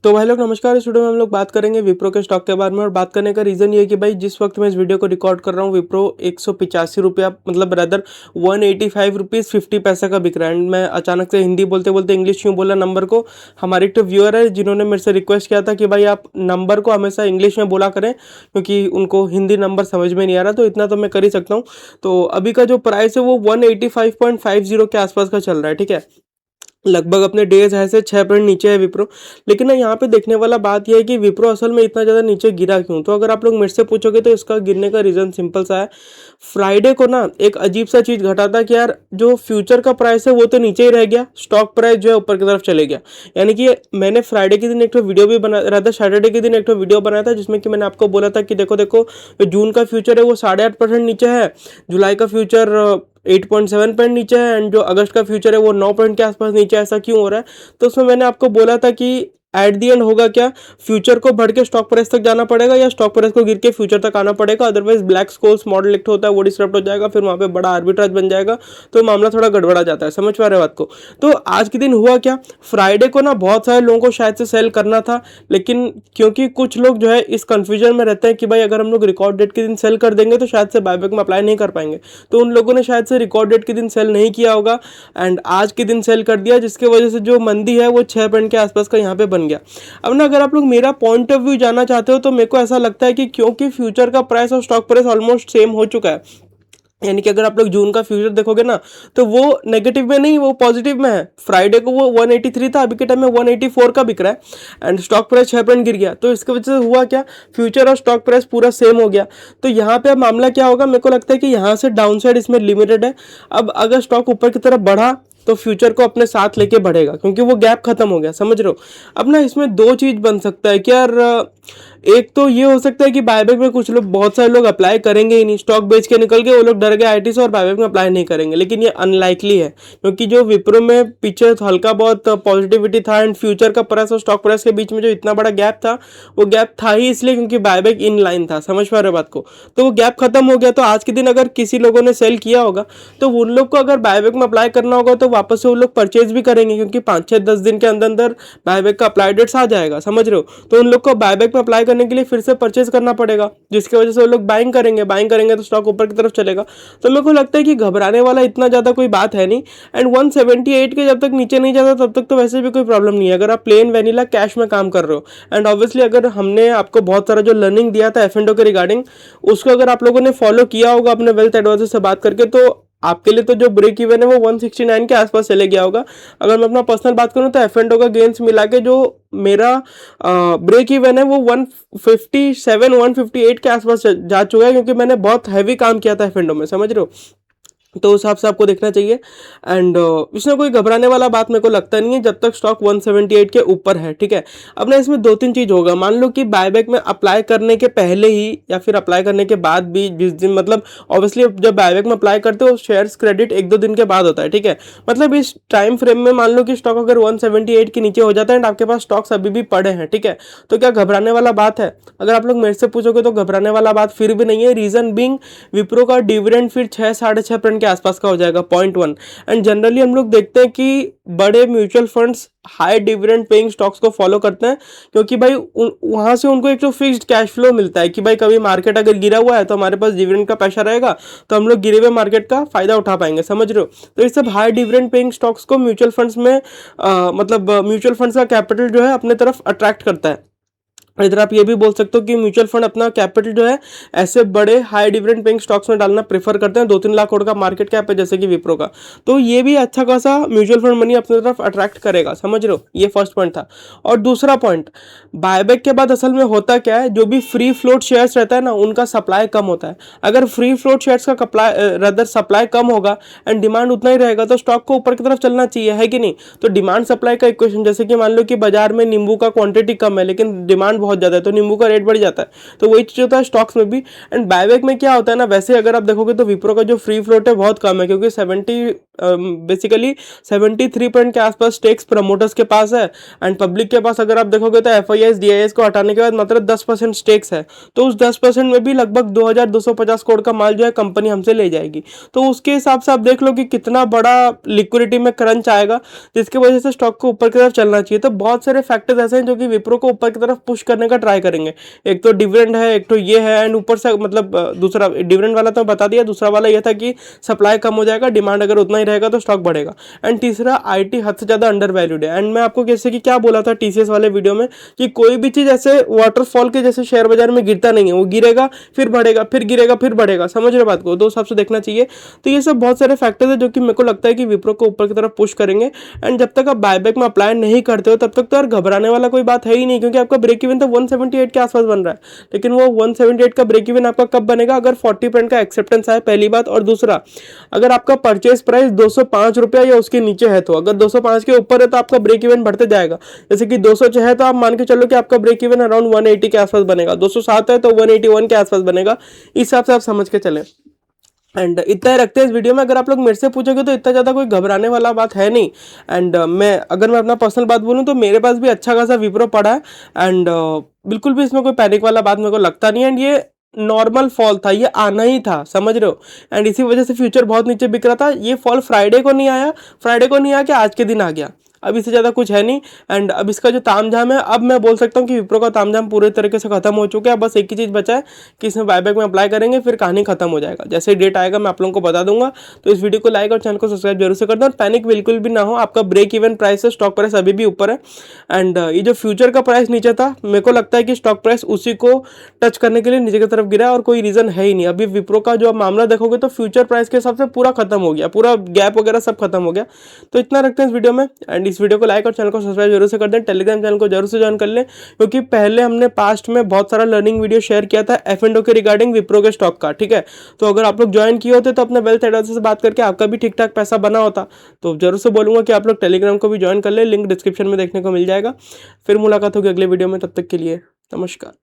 तो भाई लोग नमस्कार। इस वीडियो में हम लोग बात करेंगे विप्रो के स्टॉक के बारे में। और बात करने का रीज़न ये है कि भाई जिस वक्त मैं इस वीडियो को रिकॉर्ड कर रहा हूँ विप्रो 185 रुपया मतलब ब्रदर 185 रुपीज़ 50 पैसा का बिक रहा है। एंड मैं अचानक से हिंदी बोलते बोलते इंग्लिश क्यों बोला नंबर को। हमारे एक तो व्यूअर है जिन्होंने मेरे से रिक्वेस्ट किया था कि भाई आप नंबर को हमेशा इंग्लिश में बोला करें क्योंकि उनको हिंदी नंबर समझ में नहीं आ रहा। तो इतना तो मैं कर ही सकता हूँ। तो अभी का जो प्राइस है वो 185.50 के आसपास का चल रहा है। ठीक है, लगभग अपने डेज हाई से 6 पॉइंट नीचे है विप्रो। लेकिन ना यहाँ पे देखने वाला बात यह है कि विप्रो असल में इतना ज़्यादा नीचे गिरा क्यों। तो अगर आप लोग मेरे से पूछोगे तो इसका गिरने का रीज़न सिंपल सा है। फ्राइडे को ना एक अजीब सा चीज़ घटा था कि यार जो फ्यूचर का प्राइस है वो तो नीचे ही रह गया, स्टॉक प्राइस जो है ऊपर की तरफ चले गया। यानी कि मैंने फ्राइडे के दिन एक तो वीडियो भी बना रहा था, सैटरडे के दिन एक तो वीडियो बनाया था जिसमें कि मैंने आपको बोला था कि देखो देखो जो जून का फ्यूचर है वो 8.5% नीचे है, जुलाई का फ्यूचर 8.7 पॉइंट नीचे है एंड जो अगस्त का फ्यूचर है वो 9 पॉइंट के आसपास नीचे है। ऐसा क्यों हो रहा है? तो उसमें मैंने आपको बोला था कि एट दी एंड होगा क्या, फ्यूचर को बढ़ के स्टॉक प्राइस तक जाना पड़ेगा या स्टॉक प्राइस को गिर के फ्यूचर तक आना पड़ेगा। Otherwise Black Scholes model lift होता है वो डिस्टर्ब हो जाएगा, फिर वहाँ पे बड़ा आर्बिट्राज बन जाएगा। तो मामला थोड़ा गड़बड़ा जाता है। समझ पा रहे बात को? तो आज के दिन हुआ क्या, फ्राइडे को ना बहुत सारे लोगों को शायद से सेल करना था, लेकिन क्योंकि कुछ लोग जो है इस कंफ्यूजन में रहते हैं कि भाई अगर हम लोग रिकॉर्ड डेट के दिन सेल कर देंगे तो शायद से बायबैक में अप्लाई नहीं कर पाएंगे। तो उन लोगों ने शायद से रिकॉर्ड डेट के दिन सेल नहीं किया होगा एंड आज के दिन सेल कर दिया, जिसकी वजह से जो मंदी है वो 6 पॉइंट के आसपास का यहाँ पे बन गया। अब ना अगर आप लोग मेरा पॉइंट ऑफ व्यू जानना चाहते हो तो मेरे को ऐसा लगता है कि क्योंकि फ्यूचर का प्राइस और स्टॉक प्राइस ऑलमोस्ट सेम हो चुका है, यानी कि अगर आप लोग जून का फ्यूचर देखोगे ना तो वो नेगेटिव में नहीं, वो पॉजिटिव में है। फ्राइडे को वो 183 था, अभी के टाइम में 184 का बिक रहा है एंड स्टॉक प्राइस 6 पॉइंट गिर गया। तो इसकी वजह से हुआ क्या, फ्यूचर और स्टॉक प्राइस पूरा सेम हो गया। तो यहाँ पे अब मामला क्या होगा, मेरे को लगता है कि यहाँ से डाउन साइड इसमें लिमिटेड है। अब अगर स्टॉक ऊपर की तरफ बढ़ा तो फ्यूचर को अपने साथ लेके बढ़ेगा क्योंकि वो गैप खत्म हो गया। समझ रहे हो? अब ना इसमें दो चीज बन सकता है कि यार एक तो ये हो सकता है कि बायबैक में कुछ लोग, बहुत सारे लोग अप्लाई करेंगे ही नहीं, स्टॉक बेच के निकल गए, वो लोग डर गए आईटी से और बायबैक में अप्लाई नहीं करेंगे। लेकिन ये अनलाइकली है क्योंकि जो विप्रो में पीछे हल्का बहुत पॉजिटिविटी था एंड फ्यूचर का प्राइस और स्टॉक प्राइस के बीच में जो इतना बड़ा गैप था वो गैप था ही इसलिए क्योंकि बायबैक इन लाइन था। समझ पा रहे बात को? तो वो गैप खत्म हो गया। तो आज के दिन अगर किसी लोगों ने सेल किया होगा तो उन लोग को अगर बायबैक में अप्लाई करना होगा तो वापस से वो लोग परचेज भी करेंगे क्योंकि 5-6-10 दिन के अंदर अंदर बायबैक का अप्लाई डेट्स आ जाएगा। समझ रहे हो? तो उन लोग को बायबैक में अप्लाई करने के लिए फिर से परचेज करना पड़ेगा, जिसकी वजह से वो लोग बाइंग करेंगे। बाइंग करेंगे तो स्टॉक ऊपर की तरफ चलेगा। तो मेरे को लगता है कि घबराने वाला इतना ज़्यादा कोई बात है नहीं। एंड 178 के जब तक नीचे नहीं जाता तब तक तो वैसे भी कोई प्रॉब्लम नहीं है अगर आप प्लेन वैनिला कैश में काम कर रहे हो। एंड ऑब्वियसली अगर हमने आपको बहुत सारा जो लर्निंग दिया था F&O के रिगार्डिंग, उसको अगर आप लोगों ने फॉलो किया होगा अपने वेल्थ एडवाइजर से बात करके, तो आपके लिए तो जो ब्रेक इवन है वो 169 के आसपास चले गया होगा। अगर मैं अपना पर्सनल बात करूं तो F&O का गेंस मिला के जो मेरा ब्रेक इवन है वो 157-158 के आसपास जा चुका है क्योंकि मैंने बहुत हैवी काम किया था F&O में। समझ रहे हो? तो उस हिसाब से आपको देखना चाहिए। एंड इसमें कोई घबराने वाला बात मेरे को लगता नहीं है जब तक स्टॉक 178 के ऊपर है। ठीक है, अब ना इसमें 2-3 चीज़ होगा। मान लो कि बायबैक में अप्लाई करने के पहले ही या फिर अप्लाई करने के बाद भी जिस दिन, मतलब ऑब्वियसली जब बायबैक में अप्लाई करते हो शेयर्स क्रेडिट 1-2 दिन के बाद होता है। ठीक है, मतलब इस टाइम फ्रेम में मान लो कि स्टॉक अगर 178 के नीचे हो जाता है एंड आपके पास स्टॉक्स अभी भी पड़े हैं, ठीक है, तो क्या घबराने वाला बात है? अगर आप लोग मेरे से पूछोगे तो घबराने वाला बात फिर भी नहीं है। रीजन बीइंग विप्रो का डिविडेंड फिर 6-6.5% के आसपास का हो जाएगा, 0.1। एंड जनरली हम लोग देखते हैं कि बड़े mutual funds high dividend paying stocks को फॉलो करते हैं क्योंकि भाई वहां से उनको एक तो फिक्स्ड कैश फ्लो मिलता है कि भाई कभी मार्केट अगर गिरा हुआ है तो हमारे पास डिविडेंड का पैसा रहेगा तो हम लोग गिरे हुए मार्केट का फायदा उठा पाएंगे। समझ रहे हो? तो इस सब हाई डिविडेंड पेइंग स्टॉक्स को म्यूचुअल फंड्स में मतलब म्यूचुअल फंड्स का कैपिटल जो है अपने तरफ अट्रैक्ट करता है। इधर आप ये भी बोल सकते हो कि म्यूचुअल फंड अपना कैपिटल जो है ऐसे बड़े हाई डिविडेंड पेइंग स्टॉक्स में डालना प्रेफर करते हैं। 2-3 लाख करोड़ का मार्केट कैप है जैसे कि विप्रो का, तो ये भी अच्छा खासा म्यूचुअल फंड मनी अपनी तरफ अट्रैक्ट करेगा। समझ रहे हो? ये फर्स्ट पॉइंट था। और दूसरा पॉइंट, बायबैक के बाद असल में होता क्या है, जो भी फ्री फ्लोट शेयर्स रहता है ना उनका सप्लाई कम होता है। अगर फ्री फ्लोट शेयर्स का रदर सप्लाई कम होगा एंड डिमांड उतना ही रहेगा तो स्टॉक को ऊपर की तरफ चलना चाहिए, है कि नहीं? तो डिमांड सप्लाई का इक्वेशन, जैसे कि मान लो कि बाजार में नींबू का क्वांटिटी कम है लेकिन डिमांड बहुत ज़्यादा है तो नींबू का रेट बढ़ जाता है। तो वही चीज़ होता है स्टॉक्स में भी। एंड बायबैक में क्या होता है ना, वैसे अगर आप देखोगे तो विप्रो का जो फ्री फ्लोट है बहुत कम है, क्योंकि बेसिकली 73% के आसपास स्टेक्स प्रमोटर्स के पास है। एंड पब्लिक के पास अगर आप देखोगे तो FIS DIS को हटाने के बाद मात्र 10% स्टेक्स है। तो उस 10% में भी लगभग 2250 करोड़ का माल जो है कंपनी हमसे ले जाएगी। तो उसके हिसाब से आप देख लो कि कितना बड़ा लिक्विडिटी में क्रंच आएगा, जिसकी वजह से स्टॉक को ऊपर की तरफ चलना चाहिए। तो बहुत सारे फैक्टर्स ऐसे हैं जो कि विप्रो को ऊपर की तरफ पुश करने का ट्राई करेंगे। एक तो डिविडेंड है, एक तो ये है, एंड ऊपर से मतलब दूसरा डिविडेंड वाला तो बता दिया, दूसरा वाला ये था कि सप्लाई कम हो जाएगा, डिमांड अगर उतना ही रहेगा तो स्टॉक बढ़ेगा। एंड तीसरा IT हद से ज़्यादा अंडर वैल्यूड है। एंड मैं आपको जैसे कि क्या बोला था TCS वाले वीडियो में कि कोई भी चीज़ ऐसे वाटरफॉल के जैसे शेयर बाजार में गिरता नहीं है, वो गिरेगा फिर बढ़ेगा, फिर गिरेगा फिर बढ़ेगा। समझ रहे बात को? दो हिसाब से देखना चाहिए। तो ये सब बहुत सारे फैक्टर्स है जो कि मेरे को लगता है कि विप्रो को ऊपर की तरफ पुश करेंगे। एंड जब तक आप बायबैक में अप्लाई नहीं करते हो तब तक तो यार घबराने वाला कोई बात है ही नहीं, क्योंकि आपका ब्रेक इवन तो 178 के आसपास बन रहा है। लेकिन वो 178 का ब्रेक इवन आपका कब बनेगा? अगर 40% का एक्सेप्टेंस आए, पहली बात। और दूसरा, अगर आपका परचेस प्राइस 205 रुपया या उसके नीचे है, तो अगर 205 के ऊपर है तो आपका ब्रेक इवन बढ़ते जाएगा। जैसे कि 206 है तो आप मान के चलो कि आपका ब्रेक इवन अराउंड 180 के आसपास बनेगा, 207 है तो 181 के आसपास बनेगा। इस हिसाब से आप समझ के चलें। एंड इतना ही रखते हैं इस वीडियो में। अगर आप लोग मेरे से पूछोगे तो इतना ज़्यादा कोई घबराने वाला बात है नहीं। एंड अगर मैं अपना पर्सनल बात बोलूँ तो मेरे पास भी अच्छा खासा विप्रो पड़ा है। एंड बिल्कुल भी इसमें कोई पैनिक वाला बात मेरे को लगता नहीं है। एंड ये नॉर्मल फॉल था, ये आना ही था, समझ रहे हो? एंड इसी वजह से फ्यूचर बहुत नीचे बिक रहा था। ये फॉल फ्राइडे को नहीं आया, फ्राइडे को नहीं आया, आज के दिन आ गया। अब इससे ज़्यादा कुछ है नहीं। एंड अब इसका जो तामझाम है, अब मैं बोल सकता हूँ कि विप्रो का तामझाम पूरे तरीके से खत्म हो चुका है। बस एक ही चीज़ बचा है कि इसमें बायबैक में अप्लाई करेंगे, फिर कहानी खत्म हो जाएगा। जैसे डेट आएगा मैं आप लोगों को बता दूंगा। तो इस वीडियो को लाइक और चैनल को सब्सक्राइब जरूर से कर दो। और पैनिक बिल्कुल भी ना हो, आपका ब्रेक इवन प्राइस है, स्टॉक प्राइस अभी भी ऊपर है। एंड ये जो फ्यूचर का प्राइस नीचे था, मेरे को लगता है कि स्टॉक प्राइस उसी को टच करने के लिए नीचे की तरफ गिरा है, और कोई रीजन है ही नहीं। अभी विप्रो का जो मामला देखोगे तो फ्यूचर प्राइस के हिसाब से पूरा खत्म हो गया, पूरा गैप वगैरह सब खत्म हो गया। तो इतना रखते हैं इस वीडियो में। एंड इस वीडियो को लाइक और चैनल को सब्सक्राइब जरूर से कर दें। टेलीग्राम चैनल को जरूर से ज्वाइन कर लें, क्योंकि पहले हमने पास्ट में बहुत सारा लर्निंग वीडियो शेयर किया था F&O के रिगार्डिंग विप्रो के स्टॉक का, ठीक है? तो अगर आप लोग ज्वाइन किए होते तो अपने वेल्थ एडवाइजर से बात करके आपका भी ठीक ठाक पैसा बना होता। तो जरूर से बोलूंगा कि आप लोग टेलीग्राम को भी ज्वाइन कर ले, लिंक डिस्क्रिप्शन में देखने को मिल जाएगा। फिर मुलाकात होगी अगले वीडियो में, तब तक के लिए नमस्कार।